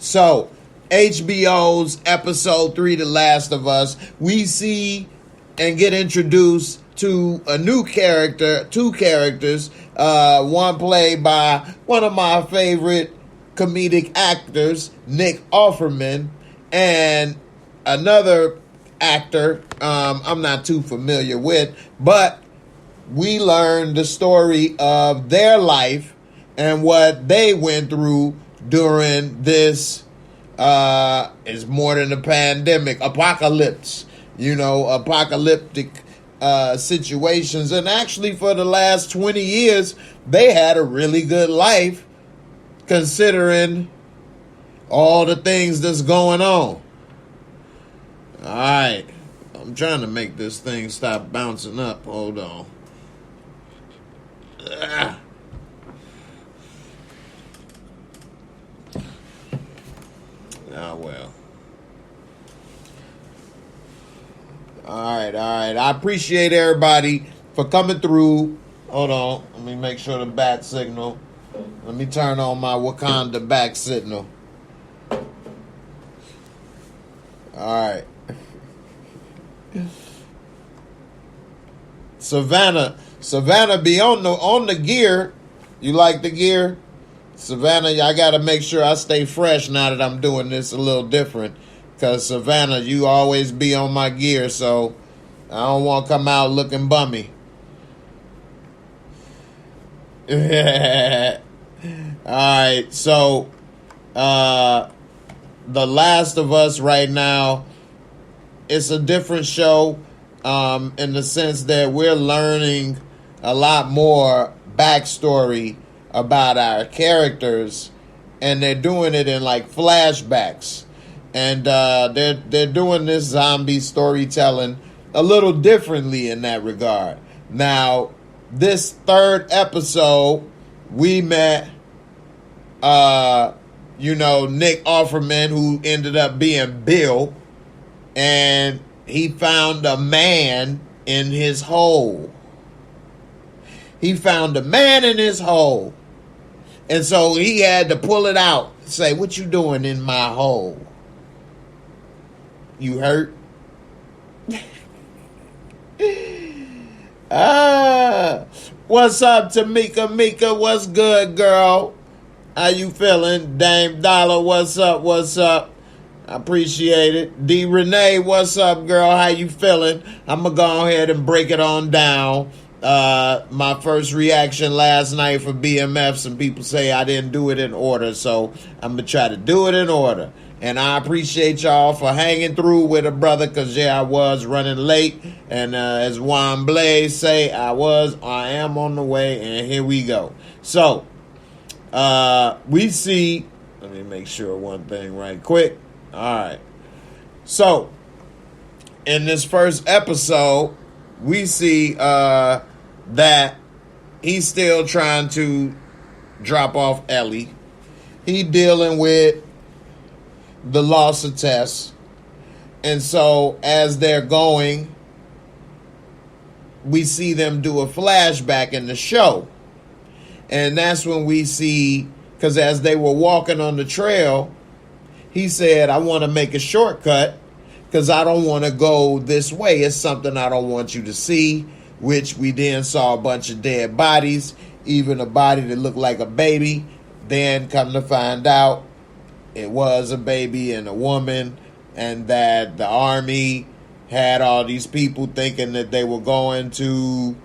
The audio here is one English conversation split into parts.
So, HBO'S episode 3, The Last of Us, we see and get introduced to a new character, two characters, one played by one of my favorite comedic actors, Nick Offerman, and another actor I'm not too familiar with, but we learned the story of their life and what they went through during this is more than a pandemic, apocalyptic situations. And actually for the last 20 years, they had a really good life considering all the things that's going on. All right. I'm trying to make this thing stop bouncing up. Hold on. Oh, well. All right. I appreciate everybody for coming through. Hold on. Let me make sure the bat signal. Let me turn on my Wakanda back signal. All right. Savannah be on the gear. You like the gear? Savannah, I got to make sure I stay fresh now that I'm doing this a little different. Because, Savannah, you always be on my gear, so I don't want to come out looking bummy. All right, so The Last of Us right now, it's a different show in the sense that we're learning a lot more backstory about our characters, and they're doing it in like flashbacks, and they're doing this zombie storytelling a little differently in that regard. Now, this third episode, we met Nick Offerman, who ended up being Bill, and he found a man in his hole. He found a man in his hole. And so he had to pull it out. Say, what you doing in my hole? You hurt? What's up, Tamika? Mika, what's good, girl? How you feeling? Dame Dollar, what's up? I appreciate it. D. Renee, what's up, girl? How you feeling? I'm going to go ahead and break it on down. My first reaction last night for BMF, some people say I didn't do it in order, so I'm going to try to do it in order. And I appreciate y'all for hanging through with a brother, because, I was running late. And as Juan Blaze say, I am on the way, and here we go. So, we see, let me make sure one thing right quick. All right. So, in this first episode, we see that he's still trying to drop off Ellie. He dealing with the loss of Tess. And so, as they're going, we see them do a flashback in the show. And that's when we see, because as they were walking on the trail, he said, I want to make a shortcut because I don't want to go this way. It's something I don't want you to see, which we then saw a bunch of dead bodies, even a body that looked like a baby. Then come to find out it was a baby and a woman, and that the army had all these people thinking that they were going to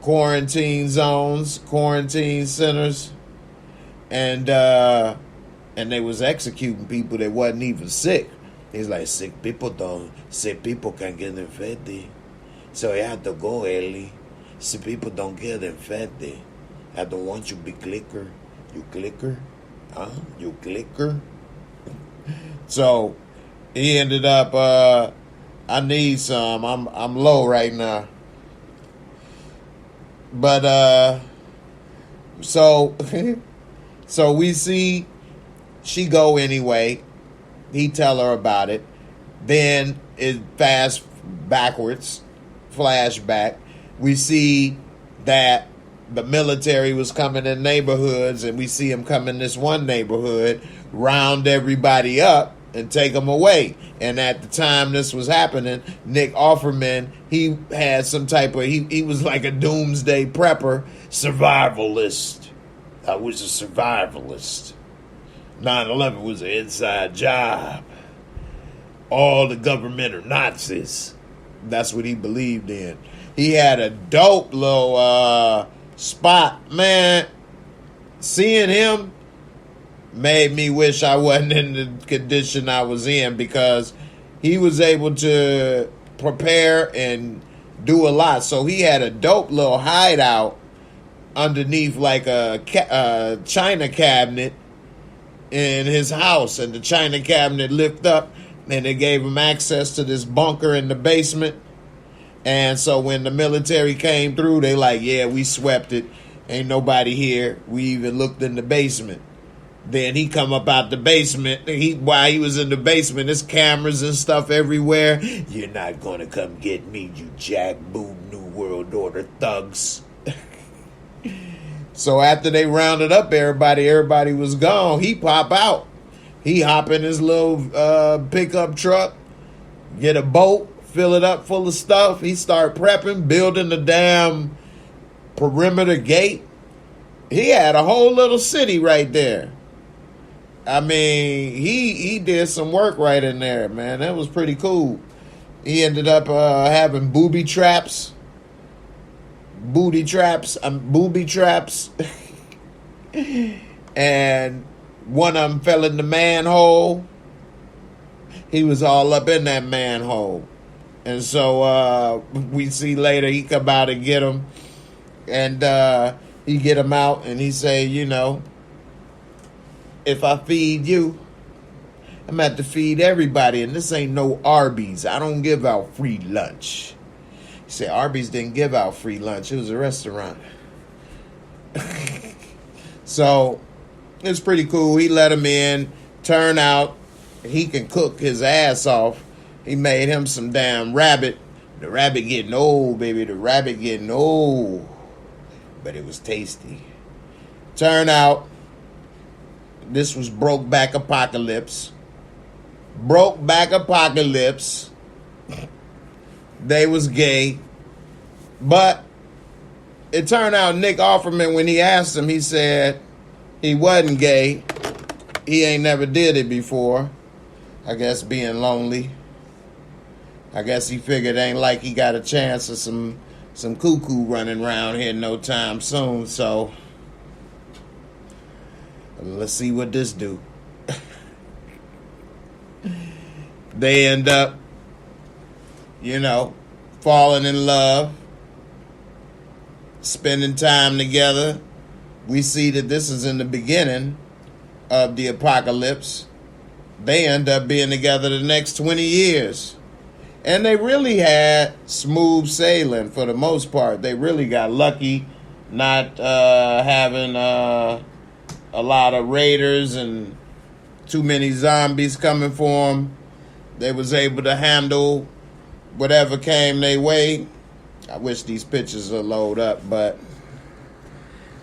quarantine zones, quarantine centers, and they was executing people that wasn't even sick. He's like, sick people can get infected. So you have to go early. Sick people don't get infected. I don't want you to be clicker. You clicker? Huh? You clicker? So he ended up, I need some. I'm low right now. But so we see she go anyway. He tell her about it. Then it fast backwards, flashback. We see that the military was coming in neighborhoods, and we see him come in this one neighborhood, round everybody up and take them away. And at the time this was happening, Nick Offerman, he had some type of, he was like a doomsday prepper, survivalist. I was a survivalist. 9/11 was an inside job. All the government are Nazis. That's what he believed in. He had a dope little spot, man. Seeing him made me wish I wasn't in the condition I was in, because he was able to prepare and do a lot. So he had a dope little hideout underneath like a china cabinet in his house, and the china cabinet lift up and it gave him access to this bunker in the basement. And so when the military came through, they like, yeah, we swept it. Ain't nobody here. We even looked in the basement. Then he come up out the basement. While he was in the basement, there's cameras and stuff everywhere. You're not going to come get me, you jackboot New World Order thugs. So after they rounded up everybody was gone. He pop out. He hop in his little pickup truck, get a boat, fill it up full of stuff. He start prepping, building the damn perimeter gate. He had a whole little city right there. I mean, he did some work right in there, man. That was pretty cool. He ended up having booby traps. Booby traps. And one of them fell in the manhole. He was all up in that manhole. And so we see later he come out and get him. And he get him out and he say, you know, if I feed you, I'm going to have to feed everybody. And this ain't no Arby's. I don't give out free lunch. He said Arby's didn't give out free lunch. It was a restaurant. So it's pretty cool. He let him in. Turn out he can cook his ass off. He made him some damn rabbit. The rabbit getting old, baby. The rabbit getting old. But it was tasty. Turn out this was Brokeback Apocalypse. Brokeback Apocalypse. They was gay. But it turned out Nick Offerman, when he asked him, he said he wasn't gay. He ain't never did it before. I guess being lonely. I guess he figured ain't like he got a chance of some cuckoo running around here no time soon. So let's see what this do. They end up, you know, falling in love, spending time together. We see that this is in the beginning of the apocalypse. They end up being together the next 20 years. And they really had smooth sailing for the most part. They really got lucky not having a lot of raiders and too many zombies coming for them. They was able to handle whatever came their way. I wish these pictures would load up, but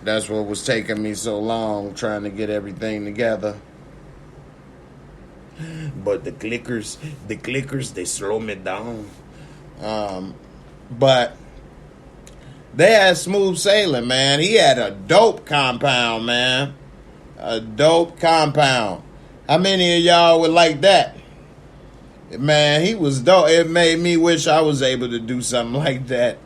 that's what was taking me so long, trying to get everything together. But the clickers, they slow me down. But they had smooth sailing, man. He had a dope compound, man. A dope compound. How many of y'all would like that? Man, he was dope. It made me wish I was able to do something like that.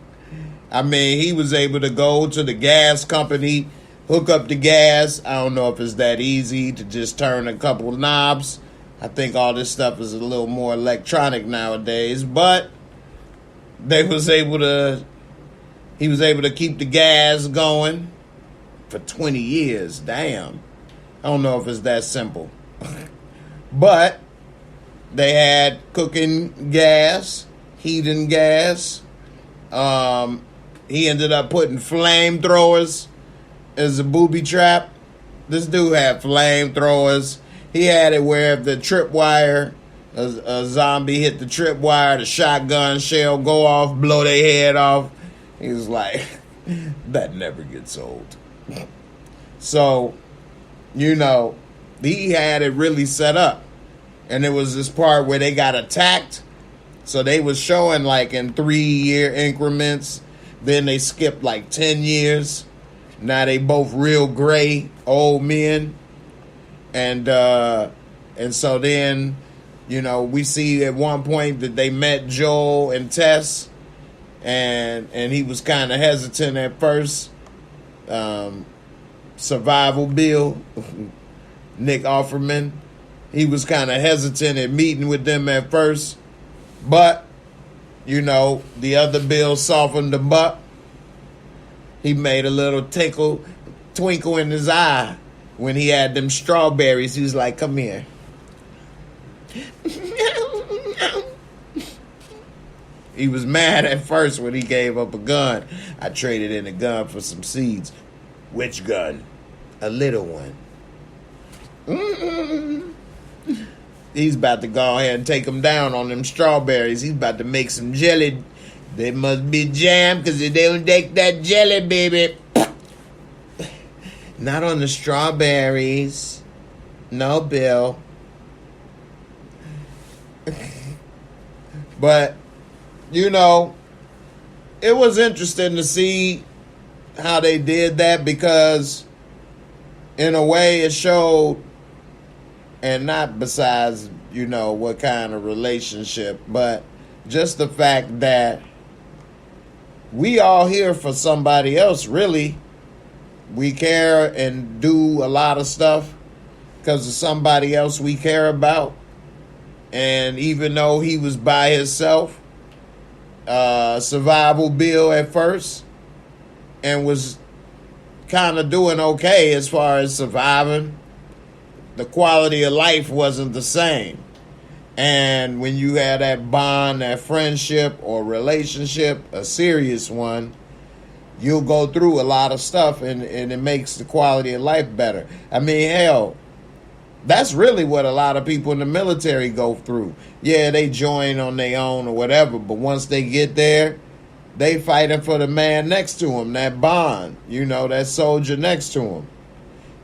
I mean, he was able to go to the gas company, hook up the gas. I don't know if it's that easy to just turn a couple of knobs. I think all this stuff is a little more electronic nowadays, but he was able to keep the gas going for 20 years. Damn. I don't know if it's that simple. But they had cooking gas, heating gas. He ended up putting flamethrowers as a booby trap. This dude had flamethrowers. He had it where if the tripwire, a zombie hit the tripwire, the shotgun shell go off, blow their head off. He was like, That never gets old. So, you know, he had it really set up. And there was this part where they got attacked. So they was showing like in 3-year increments. Then they skipped like 10 years. Now they both real gray old men. And so then, you know, we see at one point that they met Joel and Tess. And he was kind of hesitant at first. Survival Bill, Nick Offerman, he was kind of hesitant at meeting with them at first. But, you know, the other Bill softened him up. He made a little twinkle in his eye when he had them strawberries. He was like, come here. He was mad at first when he gave up a gun. I traded in a gun for some seeds. Which gun? A little one. He's about to go ahead and take them down on them strawberries. He's about to make some jelly. They must be jam because they don't take that jelly, baby. Not on the strawberries. No, Bill. But, you know, it was interesting to see how they did that because in a way it showed, and not besides, you know, what kind of relationship, but just the fact that we all here for somebody else, really. We care and do a lot of stuff because of somebody else we care about. And even though he was by himself, Survival Bill at first, and was kind of doing okay as far as surviving, the quality of life wasn't the same. And when you have that bond, that friendship or relationship, a serious one, you'll go through a lot of stuff and it makes the quality of life better. I mean, hell, that's really what a lot of people in the military go through. Yeah, they join on their own or whatever, but once they get there, they fighting for the man next to him, that bond, you know, that soldier next to him.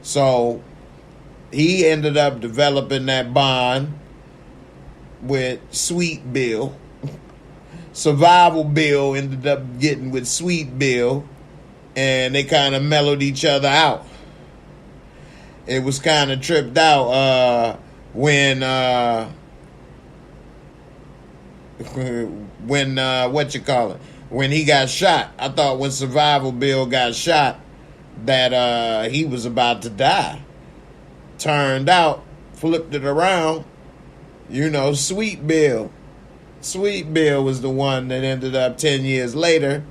So he ended up developing that bond with Sweet Bill. Survival Bill ended up getting with Sweet Bill, and they kind of mellowed each other out. It was kind of tripped out when when he got shot. I thought when Survival Bill got shot that he was about to die. Turned out, flipped it around, you know, Sweet Bill was the one that ended up 10 years later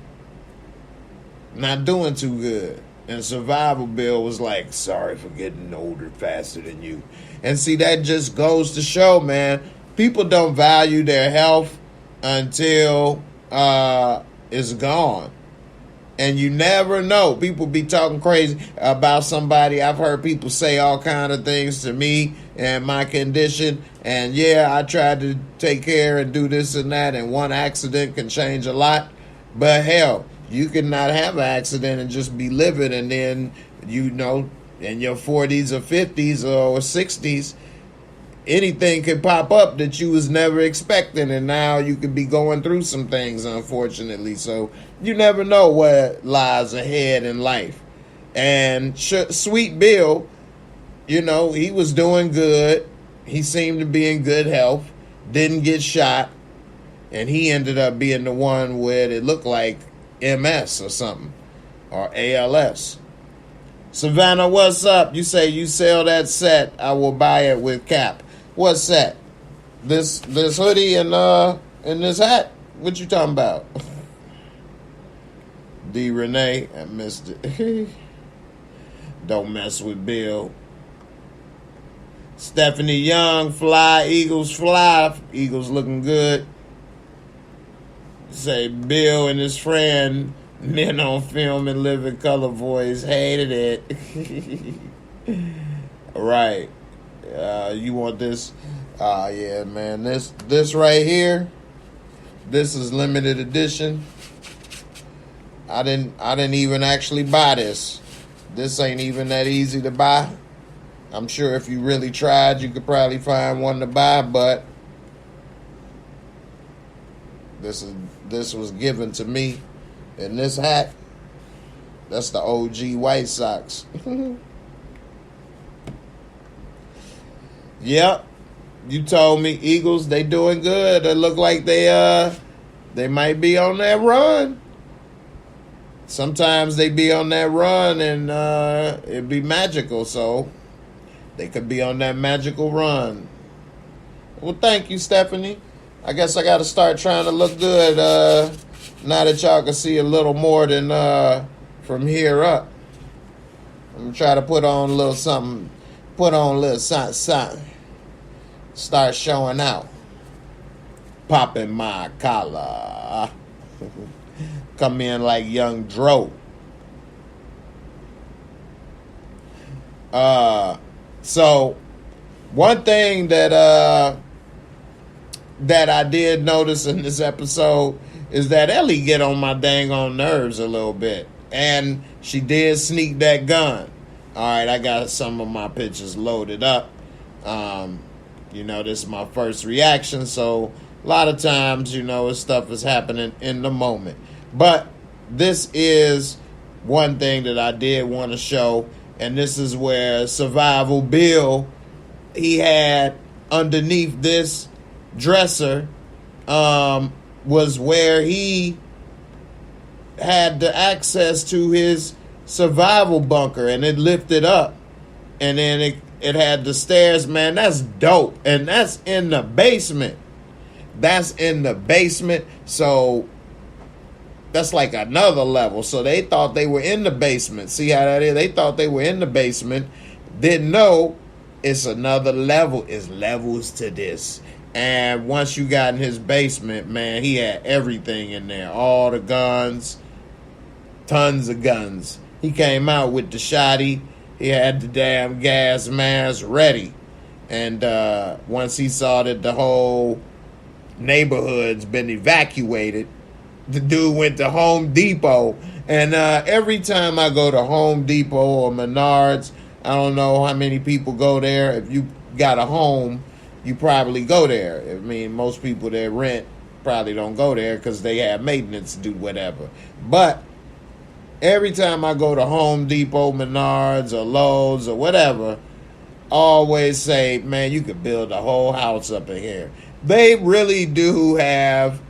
not doing too good. And Survival Bill was like, sorry for getting older faster than you. And see, that just goes to show, man, people don't value their health until it's gone. And you never know. People be talking crazy about somebody. I've heard people say all kind of things to me and my condition. And yeah, I tried to take care and do this and that. And one accident can change a lot. But hell, you can not have an accident and just be living. And then, you know, in your 40s or 50s or 60s, anything could pop up that you was never expecting, and now you could be going through some things, unfortunately. So you never know what lies ahead in life. And Sweet Bill, you know, he was doing good. He seemed to be in good health, didn't get shot, and he ended up being the one with, it looked like, MS or something, or ALS. Savannah, what's up? You say you sell that set, I will buy it with Cap. What set? This hoodie and this hat? What you talking about? D. Renee, I missed it. Don't mess with Bill. Stephanie Young, fly, Eagles fly. Eagles looking good. Say Bill and his friend, men on film and living color voice, hated it. Right. You want this? Yeah, man. This right here, this is limited edition. I didn't even actually buy this. This ain't even that easy to buy. I'm sure if you really tried, you could probably find one to buy, but this was given to me in this hat. That's the OG White Sox. Yep. You told me Eagles, they doing good. They look like they might be on that run. Sometimes they be on that run and it'd be magical, so they could be on that magical run. Well, thank you, Stephanie. I guess I got to start trying to look good now that y'all can see a little more than from here up. I'm going to try to put on a little something, something. Start showing out. Popping my collar. Come in like young Dro. So one thing that I did notice in this episode is that Ellie get on my dang on nerves a little bit. And she did sneak that gun. Alright, I got some of my pictures loaded up. This is my first reaction, so a lot of times, this stuff is happening in the moment. But this is one thing that I did want to show, and this is where Survival Bill, he had underneath this dresser, was where he had the access to his survival bunker, and it lifted up, and then it had the stairs. Man, that's dope. And that's in the basement. So that's like another level. So they thought they were in the basement. See how that is? They thought they were in the basement. Didn't know it's another level. It's levels to this. And once you got in his basement, man, he had everything in there. All the guns. Tons of guns. He came out with the shotty. He had the damn gas mask ready. And once he saw that the whole neighborhood's been evacuated, the dude went to Home Depot. And every time I go to Home Depot or Menards, I don't know how many people go there. If you got a home, you probably go there. I mean, most people that rent probably don't go there because they have maintenance to do whatever. But every time I go to Home Depot, Menards, or Lowe's, or whatever, I always say, man, you could build a whole house up in here. They really do have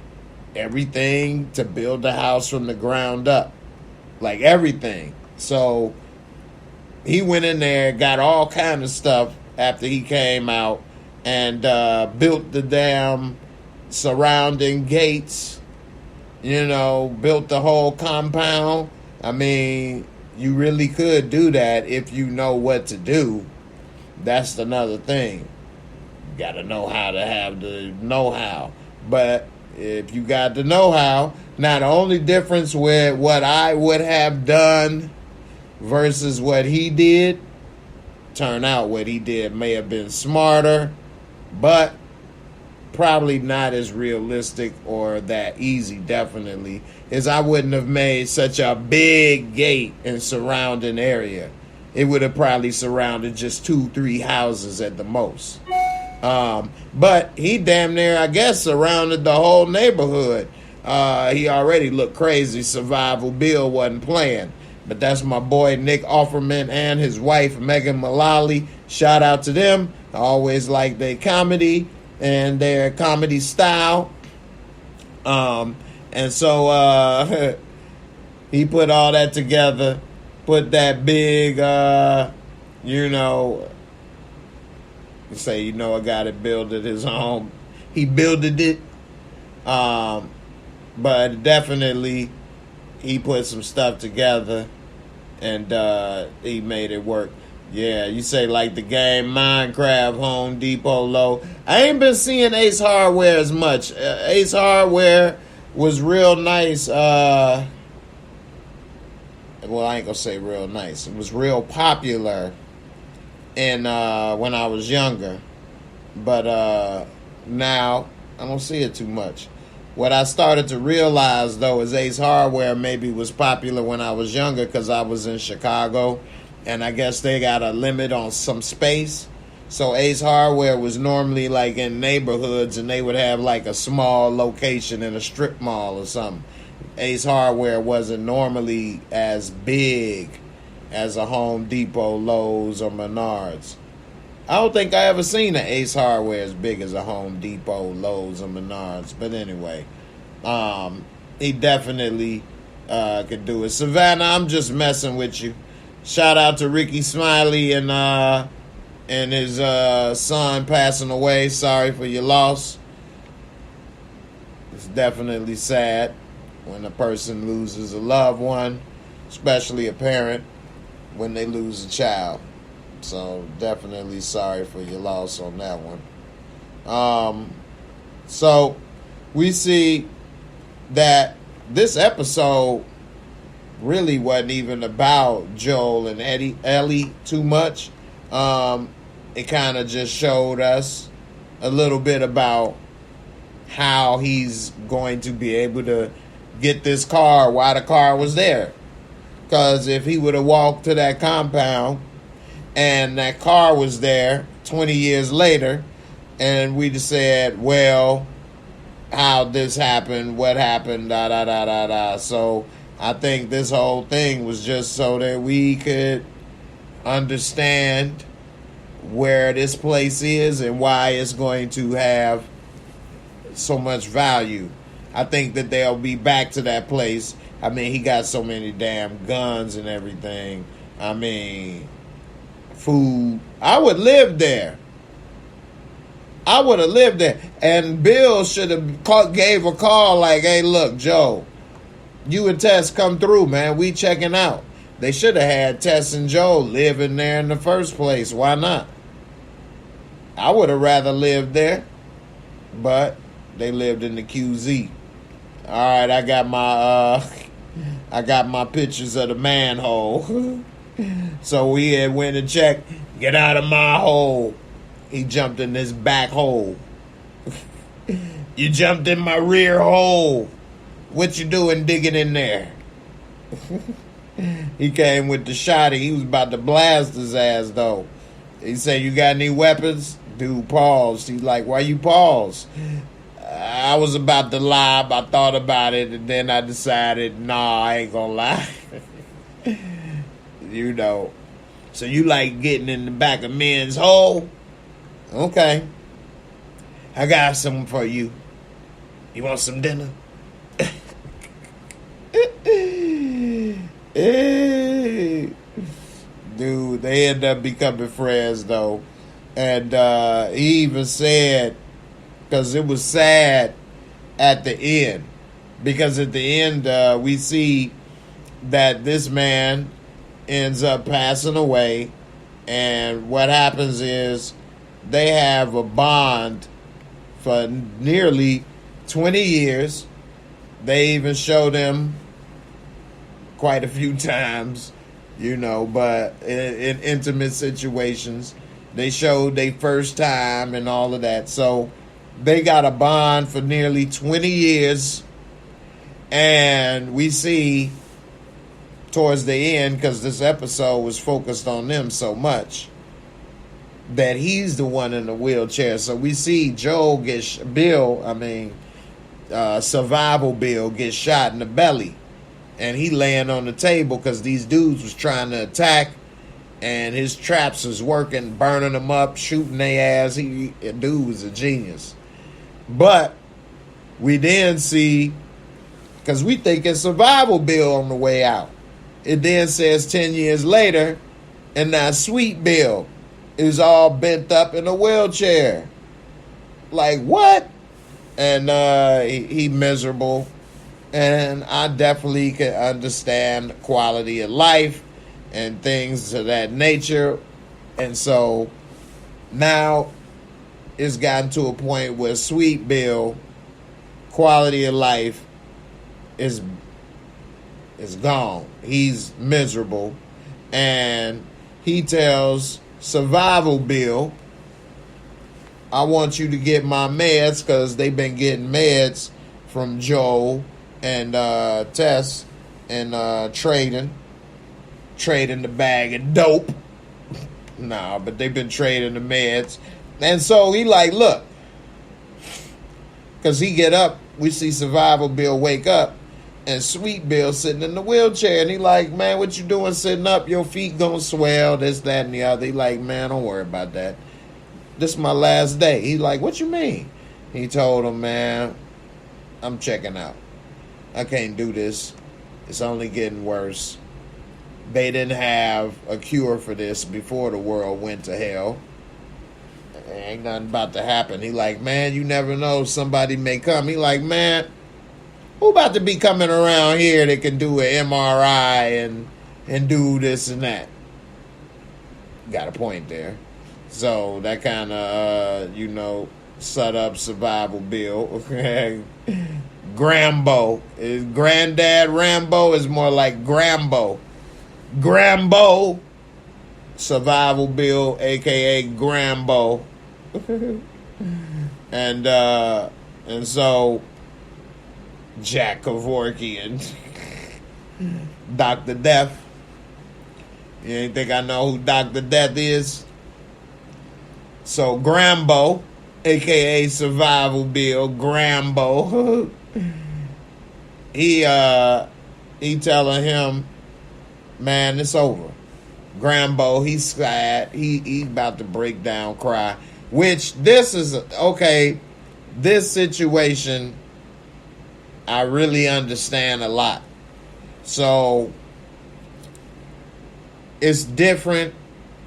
everything to build the house from the ground up. Like everything. So he went in there, got all kind of stuff after he came out, and built the damn surrounding gates, built the whole compound. I mean, you really could do that if you know what to do. That's another thing. You got to know how to have the know-how. But if you got the know-how, now the only difference with what I would have done versus what he did, turn out what he did may have been smarter, but probably not as realistic or that easy, definitely, is I wouldn't have made such a big gate and surrounding area. It would have probably surrounded just 2-3 houses at the most. But he damn near, I guess, surrounded the whole neighborhood. He already looked crazy. Survival Bill wasn't playing. But that's my boy Nick Offerman and his wife Megan Mullally. Shout out to them. I always like their comedy and their comedy style. And so he put all that together, put that big, I got to build it his home. He builded it. But definitely he put some stuff together and he made it work. Yeah, you say like the game Minecraft, Home Depot, Low. I ain't been seeing Ace Hardware as much. Ace Hardware was real nice. Well, I ain't gonna say real nice. It was real popular when I was younger. But now I don't see it too much. What I started to realize, though, is Ace Hardware maybe was popular when I was younger because I was in Chicago, and I guess they got a limit on some space. So Ace Hardware was normally like in neighborhoods, and they would have like a small location in a strip mall or something. Ace Hardware wasn't normally as big as a Home Depot, Lowe's, or Menards. I don't think I ever seen an Ace Hardware as big as a Home Depot, Lowe's, or Menards. But anyway, he definitely could do it. Savannah, I'm just messing with you. Shout out to Ricky Smiley and his son passing away. Sorry for your loss. It's definitely sad when a person loses a loved one, especially a parent, when they lose a child. So definitely sorry for your loss on that one. So we see that this episode really wasn't even about Joel and Ellie too much. It kind of just showed us a little bit about how he's going to be able to get this car, why the car was there. Because if he would have walked to that compound and that car was there 20 years later, and we just said, well, how this happened, what happened, da da da da da. So I think this whole thing was just so that we could understand where this place is and why it's going to have so much value. I think that they'll be back to that place. I mean, he got so many damn guns and everything. I mean, food. I would live there. I would have lived there. And Bill should have gave a call like, hey, look, Joe, you and Tess come through, man. We checking out. They should have had Tess and Joe living there in the first place. Why not? I would have rather lived there. But they lived in the QZ. All right, I got my pictures of the manhole. So we had went and checked. Get out of my hole. He jumped in this back hole. You jumped in my rear hole. What you doing digging in there? He came with the shotty. He was about to blast his ass, though. He said, you got any weapons? Dude paused. He's like, why you pause? I was about to lie. I thought about it, and then I decided, nah, I ain't gonna lie. You know. So you like getting in the back of men's hole? Okay. I got something for you. You want some dinner? Hey. Dude, they end up becoming friends, though. And he even said, because it was sad at the end. Because at the end, we see that this man ends up passing away. And what happens is they have a bond for nearly 20 years. They even show them quite a few times, you know, but in intimate situations. They showed their first time and all of that. So they got a bond for nearly 20 years. And we see towards the end, because this episode was focused on them so much, that he's the one in the wheelchair. So we see Survival Bill get shot in the belly. And he laying on the table because these dudes was trying to attack. And his traps was working, burning them up, shooting their ass. Dude was a genius. But we then see, because we think it's Survival Bill on the way out. It then says 10 years later, and now Sweet Bill is all bent up in a wheelchair. Like, what? And he miserable. And I definitely can understand quality of life and things of that nature. And so now it's gotten to a point where Sweet Bill, quality of life is gone. He's miserable. And he tells Survival Bill, I want you to get my meds, because they've been getting meds from Joel and Tess and trading the bag of dope. Nah, but they've been trading the meds. And so he like, look, because he get up, we see Survival Bill wake up, and Sweet Bill sitting in the wheelchair, and he like, man, what you doing sitting up? Your feet gonna swell, this, that, and the other. He like, man, don't worry about that. This is my last day. He like, what you mean? He told him, man, I'm checking out. I can't do this. It's only getting worse. They didn't have a cure for this before the world went to hell. Ain't nothing about to happen. He like, man, you never know. Somebody may come. He like, man, who about to be coming around here that can do an MRI and do this and that? Got a point there. So that kind of, set up Survival Bill. Grambo. Granddad Rambo is more like Grambo. Grambo. Survival Bill, a.k.a. Grambo. and so Jack Kevorkian, Dr. Death. You ain't think I know who Dr. Death is? So Grambo, a.k.a. Survival Bill, Grambo. he telling him, man, it's over. Grambo, he's sad. He about to break down, cry. Which this is okay. This situation, I really understand a lot. So it's different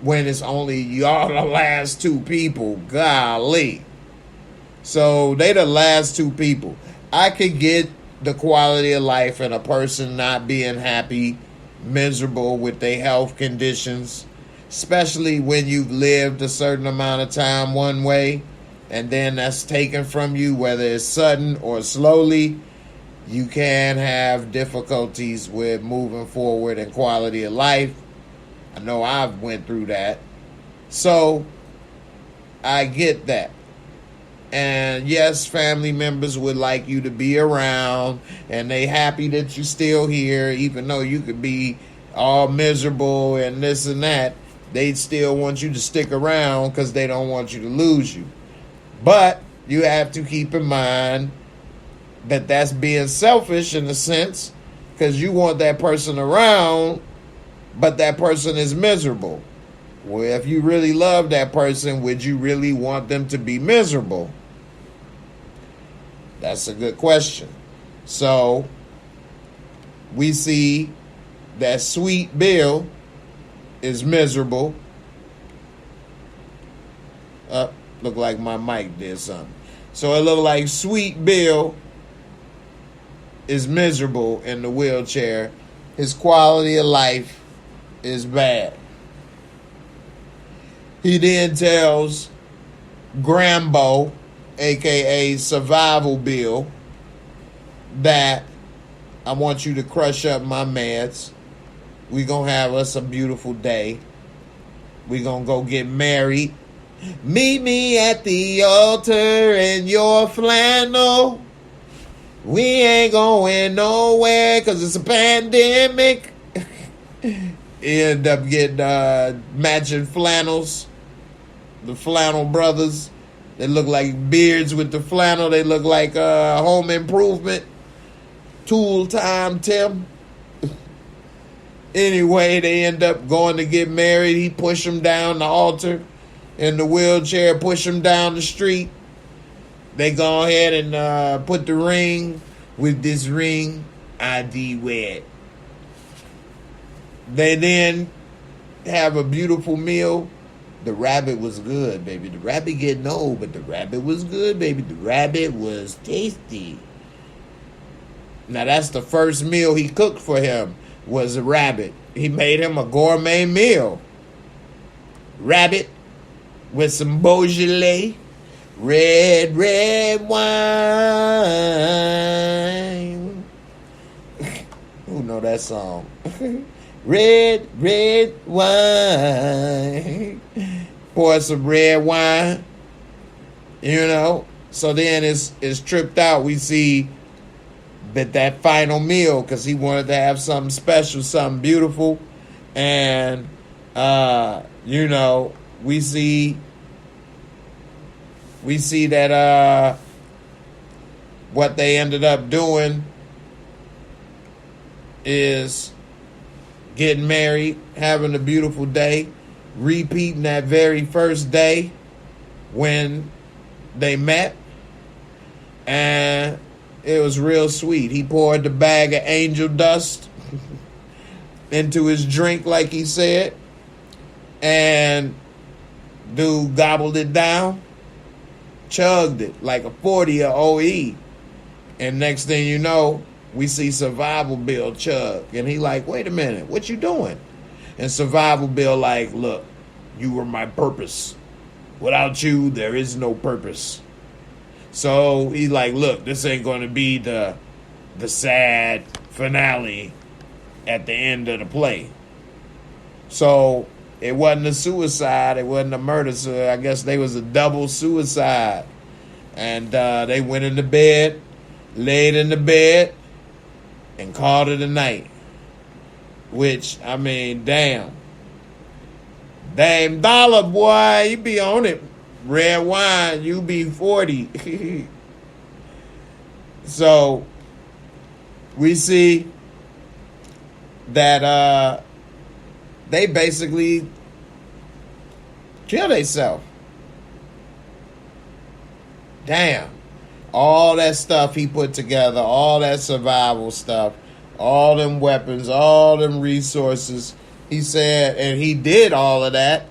when it's only y'all the last two people. Golly. So they the last two people. I could get the quality of life and a person not being happy, miserable with their health conditions, especially when you've lived a certain amount of time one way and then that's taken from you, whether it's sudden or slowly. You can have difficulties with moving forward and quality of life. I know I've went through that. So I get that. And yes, family members would like you to be around, and they happy that you're still here, even though you could be all miserable and this and that. They still want you to stick around because they don't want you to lose you. But you have to keep in mind that that's being selfish in a sense, because you want that person around, but that person is miserable. Well, if you really love that person, would you really want them to be miserable? That's a good question. So we see that Sweet Bill is miserable. Look like my mic did something. So it looked like Sweet Bill is miserable in the wheelchair. His quality of life is bad. He then tells Grambo, a.k.a. Survival Bill, that I want you to crush up my meds. We gonna have us a beautiful day. We gonna go get married. Meet me at the altar in your flannel. We ain't going nowhere because it's a pandemic. He ended up getting matching flannels. The flannel brothers. They look like beards with the flannel. They look like Home Improvement. Tool Time Tim. Anyway, they end up going to get married. He pushed him down the altar in the wheelchair, push him down the street. They go ahead and put the ring. With this ring, I wed. They then have a beautiful meal. The rabbit was good, baby. The rabbit getting old, but the rabbit was good, baby. The rabbit was tasty. Now, that's the first meal he cooked for him, was a rabbit. He made him a gourmet meal. Rabbit with some Beaujolais. Red wine. Who know that song? Red wine. Pour some red wine. So then it's tripped out. We see but that final meal, because he wanted to have something special, something beautiful. And you know, we see that what they ended up doing is getting married, having a beautiful day, repeating that very first day when they met, and it was real sweet. He poured the bag of angel dust into his drink, like he said, and dude gobbled it down, chugged it like a 40 of OE, and next thing you know, we see Survival Bill chug, and he like, wait a minute, what you doing? And Survival Bill like, look, you were my purpose. Without you, there is no purpose. So he like, look, this ain't gonna be the sad finale at the end of the play. So it wasn't a suicide, it wasn't a murder, so I guess they was a double suicide. And they went into bed, laid in the bed, and called it a night. Which, I mean, damn dollar, boy, you be on it. Red wine, you be 40. So we see that they basically kill themselves. Damn. All that stuff he put together, all that survival stuff, all them weapons, all them resources. He said, and he did all of that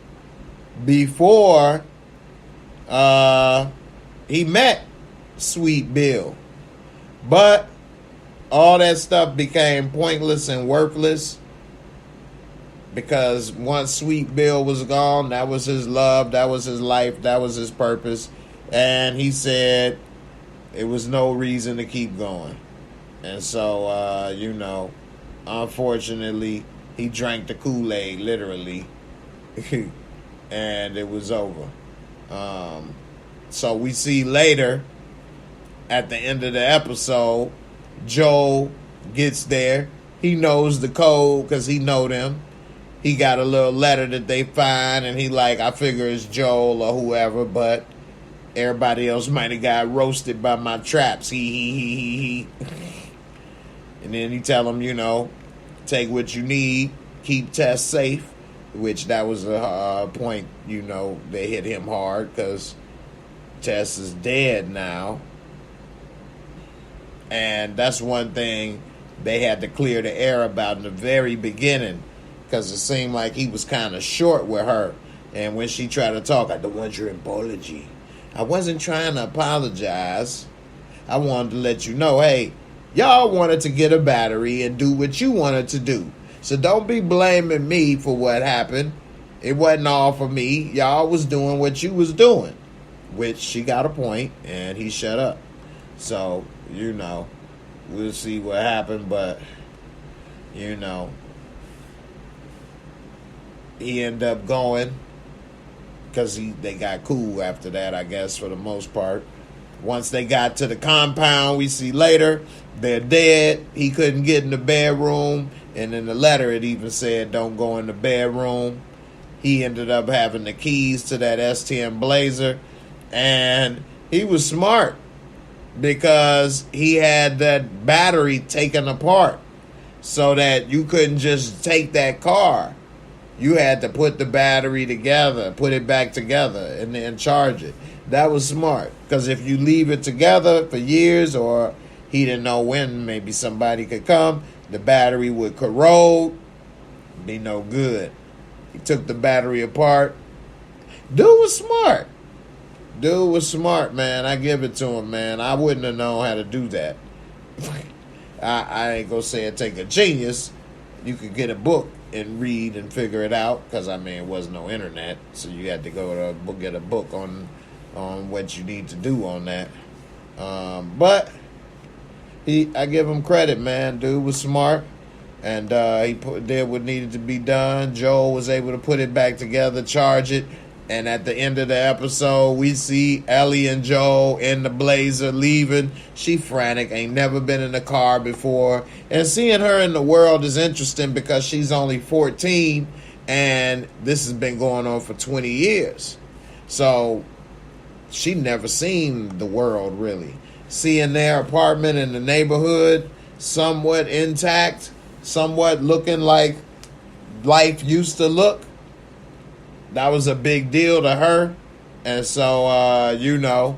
before he met Sweet Bill. But all that stuff became pointless and worthless because once Sweet Bill was gone, that was his love, that was his life, that was his purpose. And he said it was no reason to keep going. And so, you know, unfortunately, he drank the Kool-Aid, literally, and it was over. So we see later, at the end of the episode, Joel gets there. He knows the code because he know them. He got a little letter that they find, and he like, I figure it's Joel or whoever, but everybody else might have got roasted by my traps. He. And then he tell them, you know, take what you need, keep Tess safe, which that was a point, you know, they hit him hard because Tess is dead now. And that's one thing they had to clear the air about in the very beginning because it seemed like he was kind of short with her. And when she tried to talk, I don't want your apology. I wasn't trying to apologize. I wanted to let you know, hey, y'all wanted to get a battery and do what you wanted to do. So don't be blaming me for what happened. It wasn't all for me. Y'all was doing what you was doing. Which she got a point and he shut up. So, you know, we'll see what happened. But, you know, he ended up going because they got cool after that, I guess, for the most part. Once they got to the compound, we see later, they're dead. He couldn't get in the bedroom. And in the letter, it even said, don't go in the bedroom. He ended up having the keys to that S10 Blazer. And he was smart because he had that battery taken apart so that you couldn't just take that car. You had to put the battery together, put it back together, and then charge it. That was smart because if you leave it together for years or he didn't know when maybe somebody could come, the battery would corrode, be no good. He took the battery apart. Dude was smart. Dude was smart, man. I give it to him, man. I wouldn't have known how to do that. I ain't gonna say it take a genius. You could get a book and read and figure it out because, I mean, it was no internet. So you had to go to get a book on what you need to do on that. But I give him credit, man. Dude was smart. And he did what needed to be done. Joel was able to put it back together, charge it, And at the end of the episode, we see Ellie and Joel in the Blazer leaving. She frantic, ain't never been in a car before. And seeing her in the world is interesting because she's only 14 and this has been going on for 20 years. So she never seen the world really. Seeing their apartment in the neighborhood somewhat intact, somewhat looking like life used to look, that was a big deal to her. And so,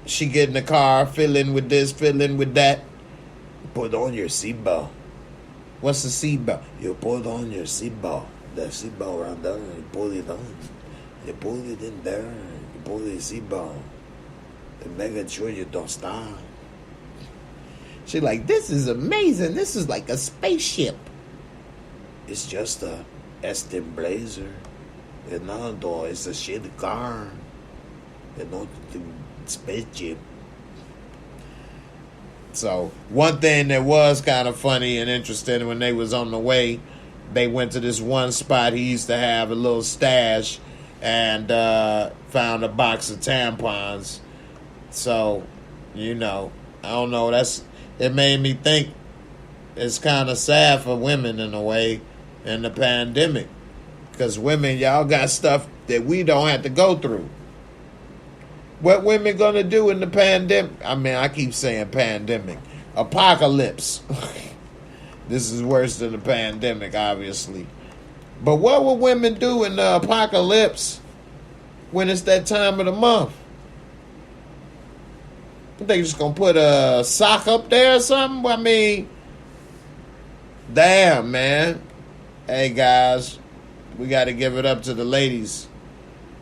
she get in the car, fiddling with this, fiddling with that. Put on your seatbelt. What's the seatbelt? You put on your seatbelt. The seatbelt right there, you pull it on. You pull it in there, you pull the seatbelt. And making sure you don't stop. She like, this is amazing. This is like a spaceship. It's just a Aston Blazer. Though it's a shit car. The spaceship. So, one thing that was kind of funny and interesting, when they was on the way, they went to this one spot he used to have a little stash and found a box of tampons. So, I don't know, it made me think it's kind of sad for women in a way in the pandemic. Because women, y'all got stuff that we don't have to go through. What women gonna do in the pandemic? I mean, I keep saying pandemic. Apocalypse. This is worse than the pandemic, obviously. But what will women do in the apocalypse when it's that time of the month? They just gonna put a sock up there or something? I mean, damn, man. Hey, guys. We got to give it up to the ladies.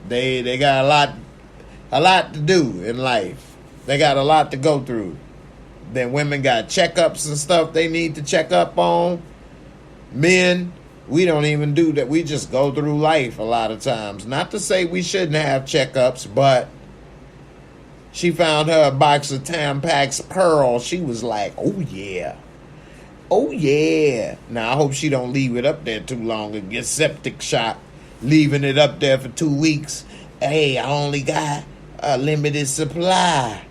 They got a lot to do in life. They got a lot to go through. Then women got checkups and stuff they need to check up on. Men, we don't even do that. We just go through life a lot of times. Not to say we shouldn't have checkups, but she found her a box of Tampax Pearl. She was like, oh yeah. Oh, yeah. Now, I hope she don't leave it up there too long and get septic shock. Leaving it up there for 2 weeks. Hey, I only got a limited supply.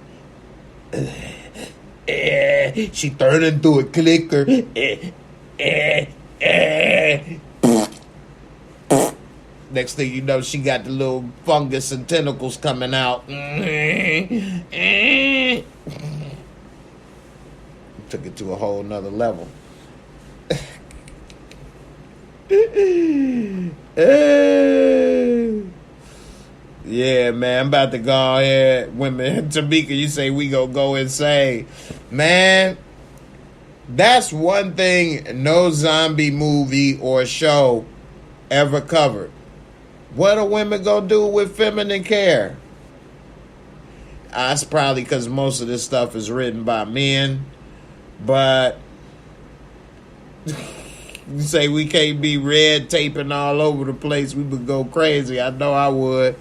She turned into a clicker. Next thing you know, she got the little fungus and tentacles coming out. Took it to a whole nother level. Yeah, man, I'm about to go ahead. Women, Tamika, you say we gonna go insane. Man, that's one thing no zombie movie or show ever covered. What are women gonna do with feminine care? That's probably because most of this stuff is written by men. But you say we can't be red taping all over the place. We would go crazy. I know I would.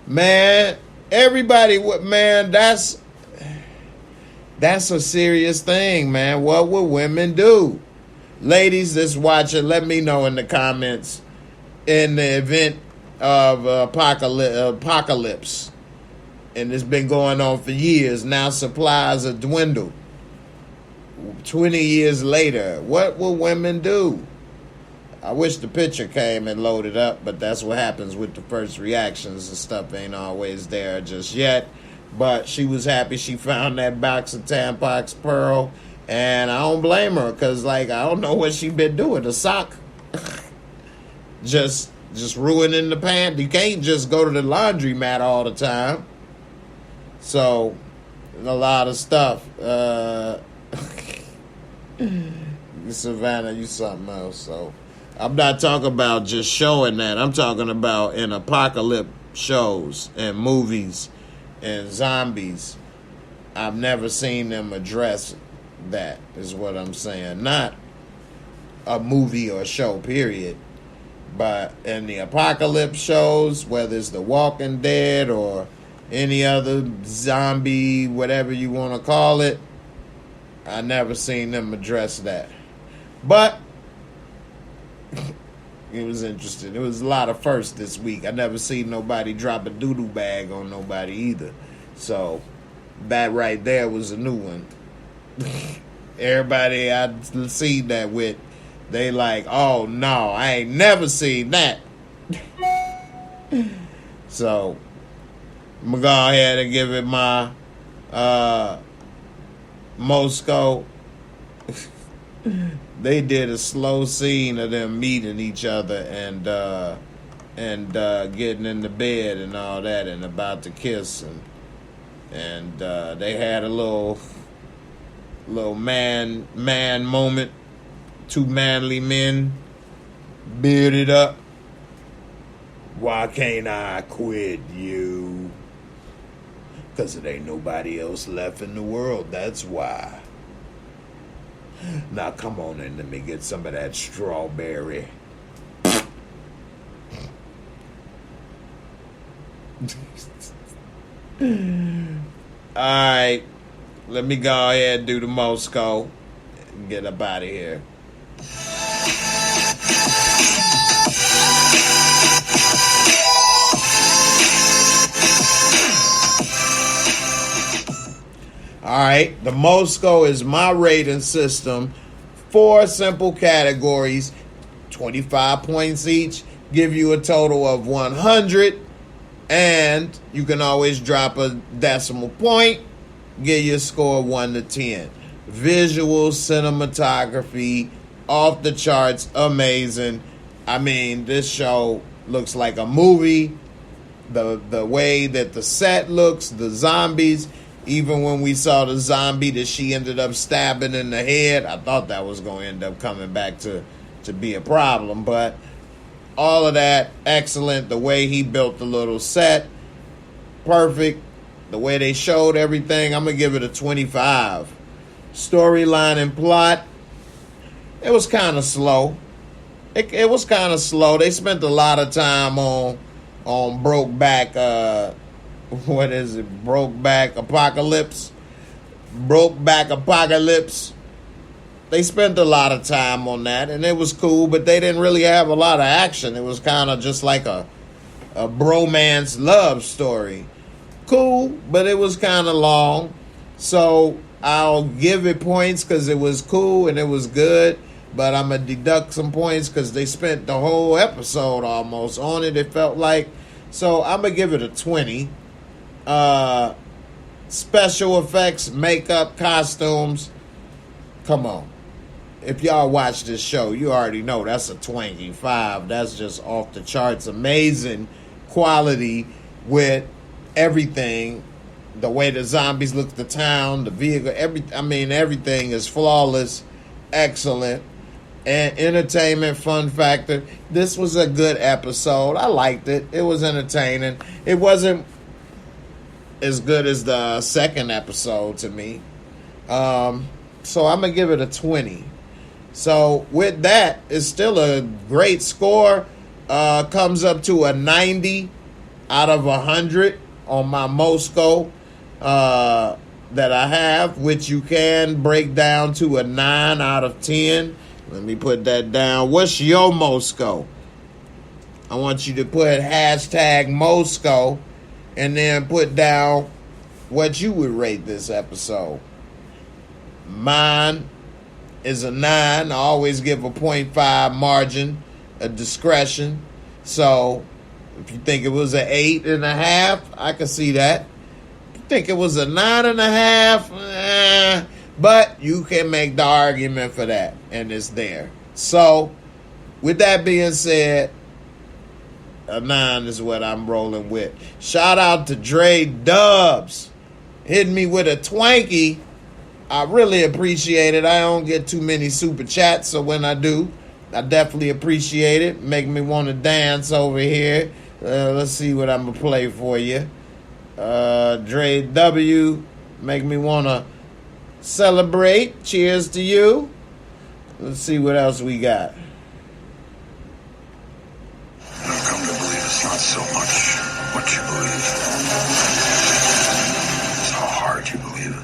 Man, everybody would, man, that's a serious thing, man. What would women do? Ladies that's watching, let me know in the comments in the event of apocalypse. And it's been going on for years. Now supplies are dwindled. 20 years later, what will women do? I wish the picture came and loaded up, but that's what happens with the first reactions and stuff ain't always there just yet. But she was happy she found that box of Tampax Pearl, and I don't blame her, because, like, I don't know what she been doing. The sock just ruining the pants. You can't just go to the laundromat all the time. So, a lot of stuff. Savannah, you something else. So I'm not talking about just showing that. I'm talking about in apocalypse shows and movies and zombies. I've never seen them address that, is what I'm saying. Not a movie or show, period. But in the apocalypse shows, whether it's The Walking Dead or any other zombie, whatever you want to call it, I never seen them address that. But It was interesting. It was a lot of firsts this week. I never seen nobody drop a doo-doo bag on nobody either. So that right there was a new one. Everybody I'd seen that with, they like, oh no, I ain't never seen that. So I'm gonna go ahead and give it my MOORESCORE. They did a slow scene of them meeting each other and getting in the bed and all that and about to kiss, and they had a little man moment. Two manly men, bearded up. Why can't I quit you? 'Cause it ain't nobody else left in the world, that's why. Now come on in, let me get some of that strawberry. Alright, let me go ahead and do the MOORESCORE and get up out of here. All right, the MOORESCORE is my rating system. 4 simple categories, 25 points each, give you a total of 100, and you can always drop a decimal point, give you a score of 1 to 10. Visual, cinematography, off the charts, amazing. I mean, this show looks like a movie. The way that the set looks, the zombies. Even when we saw the zombie that she ended up stabbing in the head, I thought that was going to end up coming back to be a problem. But all of that, excellent. The way he built the little set, perfect. The way they showed everything, I'm going to give it a 25. Storyline and plot, it was kind of slow. It was kind of slow. They spent a lot of time on Brokeback, what is it? Brokeback Apocalypse. Brokeback Apocalypse. They spent a lot of time on that, and it was cool, but they didn't really have a lot of action. It was kind of just like a bromance love story. Cool, but it was kind of long. So I'll give it points because it was cool and it was good, but I'm going to deduct some points because they spent the whole episode almost on it, it felt like. So I'm going to give it a 20. Special effects, makeup, costumes, come on. If y'all watch this show, you already know that's a 25. That's just off the charts. Amazing quality with everything. The way the zombies look, the town, the vehicle, everything is flawless, excellent. And entertainment, fun factor. This was a good episode. I liked it. It was entertaining. It wasn't as good as the second episode to me. So I'm going to give it a 20. So with that, it's still a great score. Comes up to a 90 out of 100 on my MOORESCORE that I have, which you can break down to a 9 out of 10. Let me put that down. What's your MOORESCORE? I want you to put hashtag MOORESCORE and then put down what you would rate this episode. Mine is a 9. I always give a 0.5 margin of discretion. So if you think it was an 8.5, I can see that. If you think it was a 9.5, but you can make the argument for that, and it's there. So with that being said, a 9 is what I'm rolling with. Shout out to Dre Dubs. Hitting me with a Twanky. I really appreciate it. I don't get too many super chats, so when I do, I definitely appreciate it. Make me want to dance over here. Let's see what I'm going to play for you. Dre W. Make me want to celebrate. Cheers to you. Let's see what else we got. I've come to believe it's not so much what you believe, it's how hard you believe it.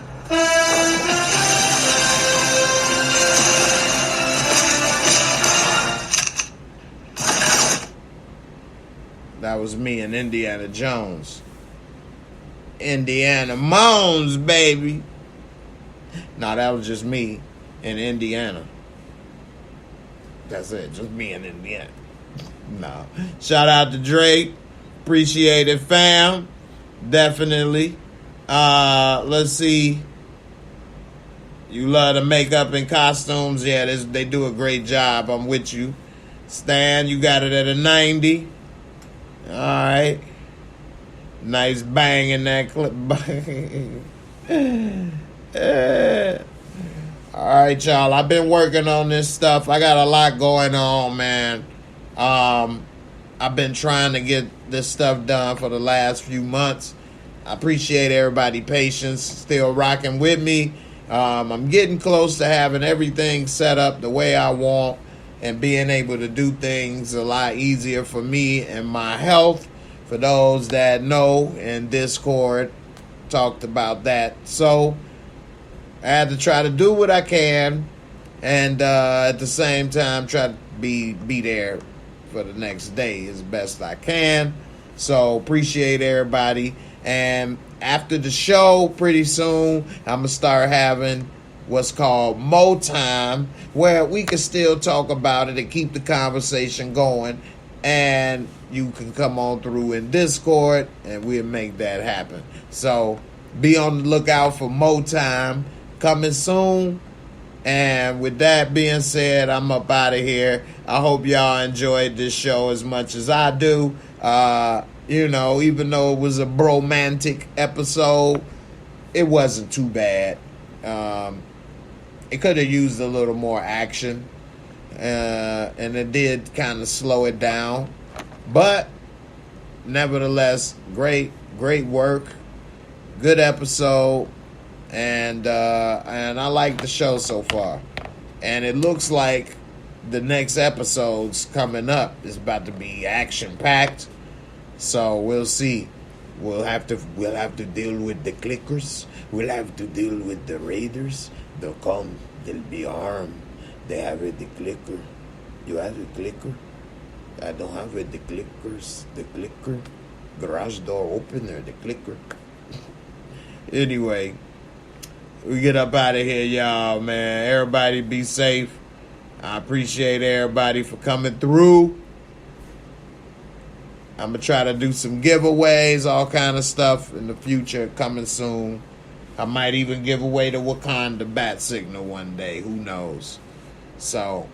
me and Indiana Jones. Indiana Moans, baby. No, that was just me in Indiana. That's it, just me in Indiana. No. Shout out to Drake. Appreciate it, fam. Definitely. Let's see. You love the makeup and costumes. Yeah, they do a great job. I'm with you. Stan, you got it at a 90. All right. Nice bang in that clip. All right, y'all. I've been working on this stuff. I got a lot going on, man. I've been trying to get this stuff done for the last few months. I appreciate everybody's patience. Still rocking with me. I'm getting close to having everything set up the way I want and being able to do things a lot easier for me and my health. For those that know, in Discord, talked about that. So I had to try to do what I can and at the same time try to be there for the next day as best I can. So appreciate everybody. And after the show, pretty soon, I'm going to start having what's called Mo Time, where we can still talk about it and keep the conversation going. And you can come on through in Discord, and we'll make that happen. So be on the lookout for Mo Time coming soon. And with that being said, I'm up out of here. I hope y'all enjoyed this show as much as I do. You know, even though it was a bromantic episode, it wasn't too bad. It could have used a little more action. And it did kind of slow it down. But nevertheless, great work. Good episode. And I like the show so far. And it looks like the next episode's coming up is about to be action-packed. So we'll see. We'll have to deal with the clickers. We'll have to deal with the raiders. They'll come. They'll be armed. They have it, the clicker. You have the clicker? I don't have it, the clickers. The clicker. Garage door opener, the clicker. Anyway, we get up out of here, y'all, man. Everybody be safe. I appreciate everybody for coming through. I'm going to try to do some giveaways, all kind of stuff in the future coming soon. I might even give away the Wakanda bat signal one day. Who knows? So,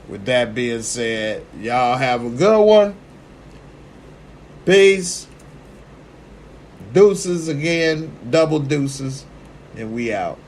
with that being said, y'all have a good one. Peace. Deuces again. Double deuces. And we out.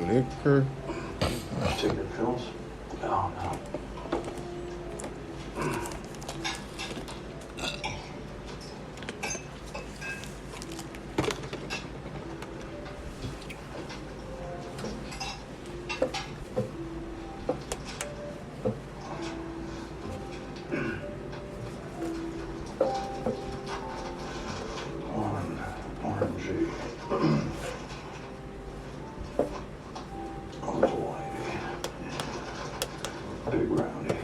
Liquor. Take your pills? Oh, no. Orangey. Big brownie.